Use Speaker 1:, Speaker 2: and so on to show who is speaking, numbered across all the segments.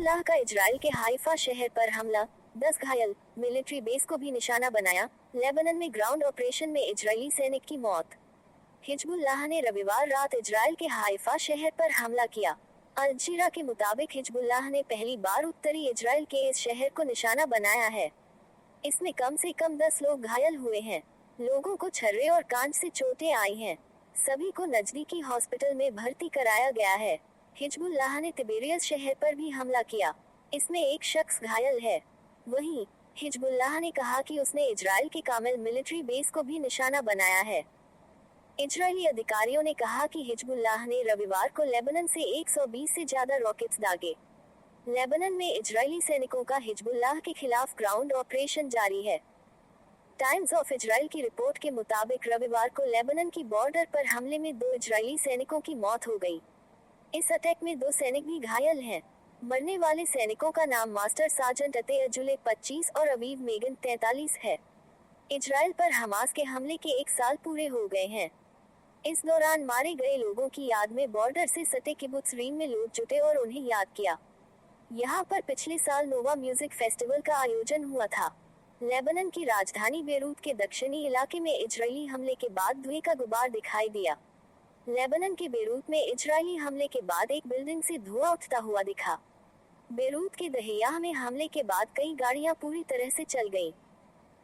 Speaker 1: Hezbollah का Israel के Haifa शहर पर हमला, 10 घायल, मिलिट्री बेस को भी निशाना बनाया। लेबनान में ग्राउंड ऑपरेशन में इजरायली सैनिक की मौत। हिजबुल्लाह ने रविवार रात इजराइल के हाइफा शहर पर हमला किया। अल जजीरा के मुताबिक हिजबुल्लाह ने पहली बार उत्तरी इजराइल के इस शहर को निशाना बनाया है। इसमें कम से कम 10 लोग घायल हुए हैं। लोगों को छर्रे और कांच से चोटें आई हैं। सभी को नजदीकी हॉस्पिटल में भर्ती कराया गया है। हिजबुल्लाह ने तिबेरियस शहर पर भी हमला किया। इसमें एक शख्स घायल है। वहीं हिजबुल्लाह ने कहा कि उसने इजराइल के कामिल मिलिट्री बेस को भी निशाना बनाया है। इजरायली अधिकारियों ने कहा कि हिजबुल्लाह ने रविवार को लेबनान से 120 से ज्यादा रॉकेट्स दागे। लेबनान में इजरायली सैनिकों का हिजबुल्लाह के खिलाफ ग्राउंड ऑपरेशन जारी है। टाइम्स ऑफ इजराइल की रिपोर्ट के मुताबिक रविवार को लेबनान की बॉर्डर पर हमले में 2 इजरायली सैनिकों की मौत हो गई। इस अटैक में 2 सैनिक भी घायल हैं। मरने वाले सैनिकों का नाम मास्टर सार्जेंट अते अजुले 25 और अवीव मेगन 43 है। इजराइल पर हमास के हमले के 1 साल पूरे हो गए हैं। इस दौरान मारे गए लोगों की याद में बॉर्डर से सटे किबुत्ज रीम में लोग जुटे और उन्हें याद किया। यहाँ पर पिछले साल नोवा म्यूजिक फेस्टिवल का आयोजन हुआ था। लेबनान की राजधानी बेरूत के दक्षिणी इलाके में इजरायली हमले के बाद धुएं का गुबार दिखाई दिया। लेबनान के बेरूत में इजरायली हमले के बाद एक बिल्डिंग से धुआं उठता हुआ दिखा। बेरूत के दहियाह में हमले के बाद कई गाड़ियां पूरी तरह से चल गईं।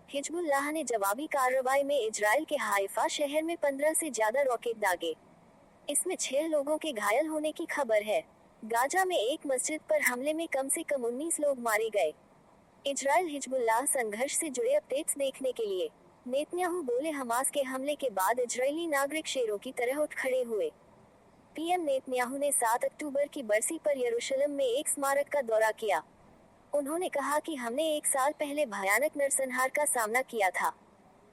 Speaker 1: हिजबुल्लाह ने जवाबी कार्रवाई में इजराइल के हाइफा शहर में 15 से ज्यादा रॉकेट दागे। इसमें 6 लोगों के घायल होने की खबर है। गाजा में एक मस्जिद पर हमले में कम से कम 19 लोग मारे गए। इजराइल हिजबुल्लाह संघर्ष से जुड़े अपडेट्स देखने के लिए नेतन्याहू बोले, हमास के हमले के बाद इजरायली नागरिक शेरों की तरह उठ खड़े हुए। पीएम नेतन्याहू ने 7 अक्टूबर की बरसी पर यरूशलेम में एक स्मारक का दौरा किया। उन्होंने कहा कि हमने 1 साल पहले भयानक नरसंहार का सामना किया था।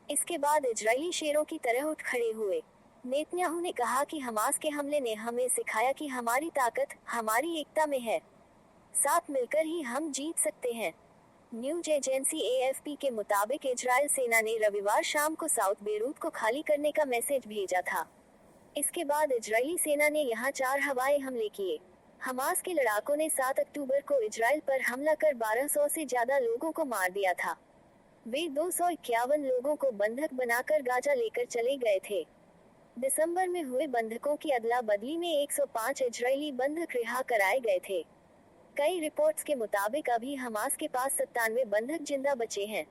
Speaker 1: इसके बाद इजरायली शेरों की तरह उठ खड़े हुए। नेतन्याहू ने कहा कि हमास के हमले ने हमें सिखाया कि हमारी ताकत हमारी एकता में है। साथ मिलकर ही हम जीत सकते हैं। न्यूज एजेंसी एएफपी के मुताबिक इजरायल सेना ने रविवार शाम को साउथ बेरूत को खाली करने का मैसेज भेजा था। इसके बाद इजरायली सेना ने यहां 4 हवाई हमले किए। हमास के लड़ाकों ने 7 अक्टूबर को इजराइल पर हमला कर 1200 से ज्यादा लोगों को मार दिया था। वे 251 लोगों को बंधक बनाकर गाजा लेकर चले गए थे। दिसंबर में हुए बंधकों की अदला बदली में 105 इजरायली बंधक रिहा कराए गए थे। कई रिपोर्ट्स के मुताबिक अभी हमास के पास 97 बंधक जिंदा बचे हैं।